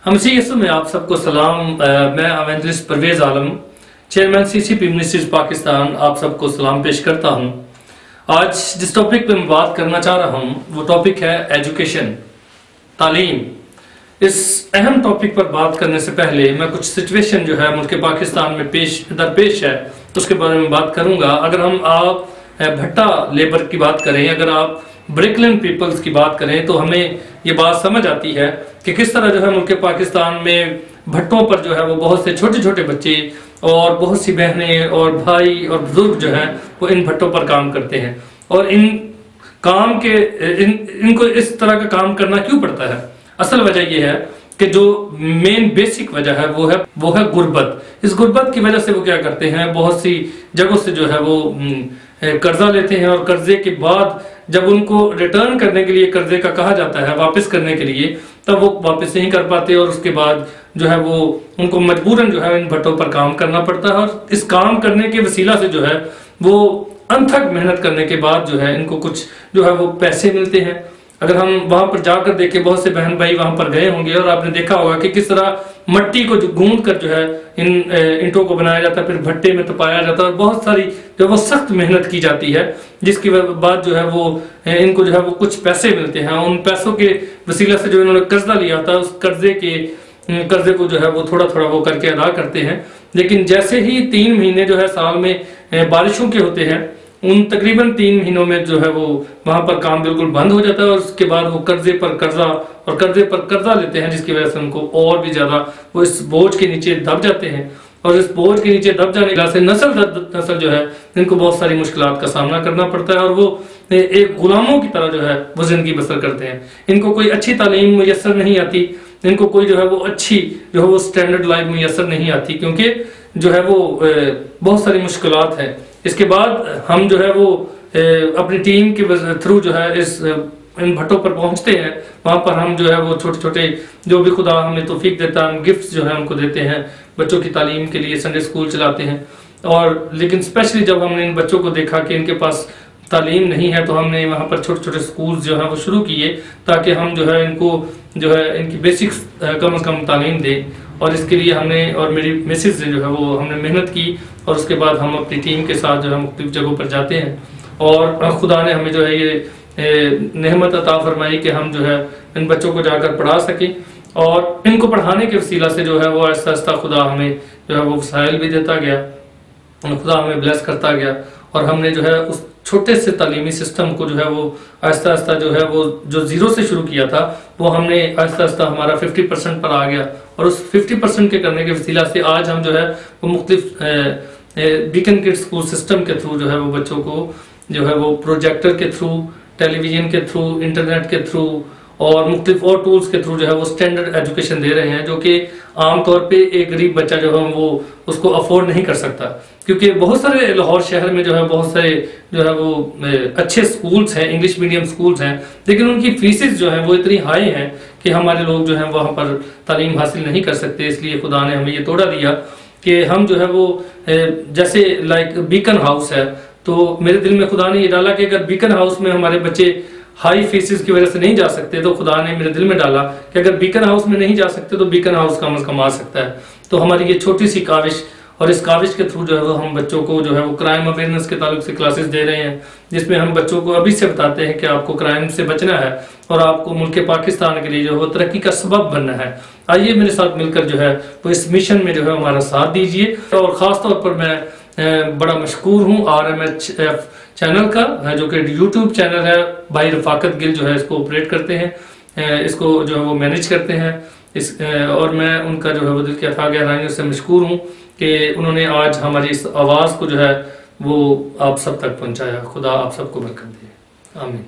हमसी यसु में आप सबको सलाम। मैं evangelist Parvez Alam, chairman CCP ministries Pakistan, आप सबको सलाम पेश करता हूं। आज जिस टॉपिक पे मैं बात करना चाह रहा हूं वो टॉपिक है एजुकेशन, तालीम। इस अहम टॉपिक पर बात करने से पहले मैं कुछ सिचुएशन जो है मुल्क पाकिस्तान में दरपेश है उसके बारे में बात करूंगा। अगर आप भट्टा लेबर की बात करें, अगर आप ब्रिकलिन पीपल्स की बात करें, तो हमें ये बात समझ आती है कि किस तरह जो है मुल्क पाकिस्तान में भट्टों पर जो है वो बहुत से छोटे छोटे बच्चे और बहुत सी बहनें और भाई और बुजुर्ग जो हैं वो इन भट्टों पर काम करते हैं। और इनको इस तरह का काम करना क्यों पड़ता है? असल वजह यह है कि जो मेन बेसिक वजह है वो है गुर्बत। इस गुर्बत की वजह से वो क्या करते हैं, बहुत सी जगहों से जो है वो कर्जा लेते हैं और कर्जे के बाद जब उनको रिटर्न करने के लिए कर्जे का कहा जाता है, वापस करने के लिए, तब वो वापस नहीं कर पाते और उसके बाद जो है वो उनको मजबूरन जो है इन भट्टों पर काम करना पड़ता है। और इस काम करने के वसीला से जो है वो अनथक मेहनत करने के बाद जो है इनको कुछ जो है वो पैसे मिलते हैं। अगर हम वहां पर जाकर देखें, बहुत से बहन भाई वहां पर गए होंगे और आपने देखा होगा कि किस तरह मट्टी को गूंद कर जो है इन ईंटों को बनाया जाता है, फिर भट्टे में तपाया जाता है और बहुत सारी जो वो सख्त मेहनत की जाती है, जिसके बाद जो है वो इनको जो है वो कुछ पैसे मिलते हैं। उन पैसों के वसीला से जो इन्होंने कर्जा लिया था उस कर्जे को जो है वो थोड़ा थोड़ा वो करके अदा करते हैं। लेकिन जैसे ही 3 महीने जो है साल में बारिशों के होते हैं, उन तकरीबन 3 महीनों में जो है वो वहां पर काम बिल्कुल बंद हो जाता है और उसके बाद वो कर्जे पर कर्जा लेते हैं, जिसकी वजह से उनको और भी ज्यादा वो इस बोझ के नीचे दब जाते हैं। और इस बोझ के नीचे दब जाने की वजह से नस्ल जो है इनको बहुत सारी मुश्किलात का सामना करना पड़ता है और वो एक गुलामों की तरह जो है वो जिंदगी बसर करते हैं। इनको कोई अच्छी तालीम मुयसर नहीं आती, इनको कोई जो है वो अच्छी जो है वो स्टैंडर्ड लाइफ मुयसर नहीं आती, क्योंकि जो है वो बहुत सारी मुश्किलात है। इसके बाद हम जो है वो अपनी टीम के थ्रू जो है इन भट्टों पर पहुंचते हैं। वहां पर हम जो है वो छोटे छोटे जो भी खुदा हमें तौफीक देता है, हम गिफ्ट्स जो है उनको देते हैं, बच्चों की तालीम के लिए संडे स्कूल चलाते हैं। और लेकिन स्पेशली जब हमने इन बच्चों को देखा कि इनके पास तालीम नहीं है, तो हमने वहाँ पर छोटे छोटे स्कूल्स जो है वो शुरू किए ताकि हम जो है इनको जो है इनकी बेसिक्स कम से कम तालीम दें। और इसके लिए हमने और मेरी मिसेज ने जो है वो हमने मेहनत की और उसके बाद हम अपनी टीम के साथ जो है मुख्तलिफ जगहों पर जाते हैं और खुदा ने हमें जो है ये नेमत अता फरमाई कि हम जो है इन बच्चों को जाकर पढ़ा सकें। और इनको पढ़ाने के वसीला से जो है वो आहिस्ता आहिस्ता खुदा हमें जो है वो वसाइल भी देता गया, खुदा हमें ब्लेस करता गया और हमने जो है उस छोटे से तालीमी सिस्टम को जो है वो आहिस्ता आहिस्ता जो है वो जो 0 से शुरू किया था वो हमने आहिस्ता आहिस्ता हमारा 50% पर आ गया। और उस 50% के करने के वसीला से आज हम जो है वो मुख्तलिफ बीकन किड्स स्कूल सिस्टम के थ्रू जो है वो बच्चों को जो है वो प्रोजेक्टर के थ्रू, टेलीविजन के थ्रू, इंटरनेट के थ्रू और मुख्तलिफ और टूल्स के थ्रू जो है वो स्टैंडर्ड एजुकेशन दे रहे हैं, जो कि आमतौर पे एक गरीब बच्चा जो है वो उसको अफोर्ड नहीं कर सकता। क्योंकि बहुत सारे लाहौर शहर में जो है बहुत सारे जो है वो अच्छे स्कूल्स हैं, इंग्लिश मीडियम स्कूल्स हैं, लेकिन उनकी फीसेस जो है वो इतनी हाई हैं कि हमारे लोग जो है वहाँ पर तालीम हासिल नहीं कर सकते। इसलिए खुदा ने हमें ये तोड़ा दिया कि हम जो है वो जैसे लाइक बीकन हाउस है, तो मेरे दिल में खुदा ने ये डाला कि अगर बीकन हाउस में हमारे बच्चे हाई फीसिस की वजह से नहीं जा सकते, तो खुदा ने मेरे दिल में डाला कि अगर बीकन हाउस में नहीं जा सकते तो बीकन हाउस कम से कम आ सकता है। तो हमारी ये छोटी सी काविश और इस काविश के थ्रू जो है वो हम बच्चों को जो है वो क्राइम अवेयरनेस के ताल्लुक से क्लासेस दे रहे हैं, जिसमें हम बच्चों को अभी से बताते हैं कि आपको क्राइम से बचना है और आपको मुल्क पाकिस्तान के लिए जो है वो तरक्की का सबब बनना है। आइए मेरे साथ मिलकर जो है वो इस मिशन में जो है हमारा साथ दीजिए। और ख़ास तौर पर मैं बड़ा मशकूर हूँ RMH चैनल का, जो कि यूट्यूब चैनल है, भाई रफाकत गिल जो है इसको ऑपरेट करते हैं, इसको जो है वो मैनेज करते हैं। और मैं उनका जो है वो दिल की अथाह गहराइयों से मशकूर हूँ कि उन्होंने आज हमारी इस आवाज़ को जो है वो आप सब तक पहुँचाया। खुदा आप सबको बरकत दे, आमीन।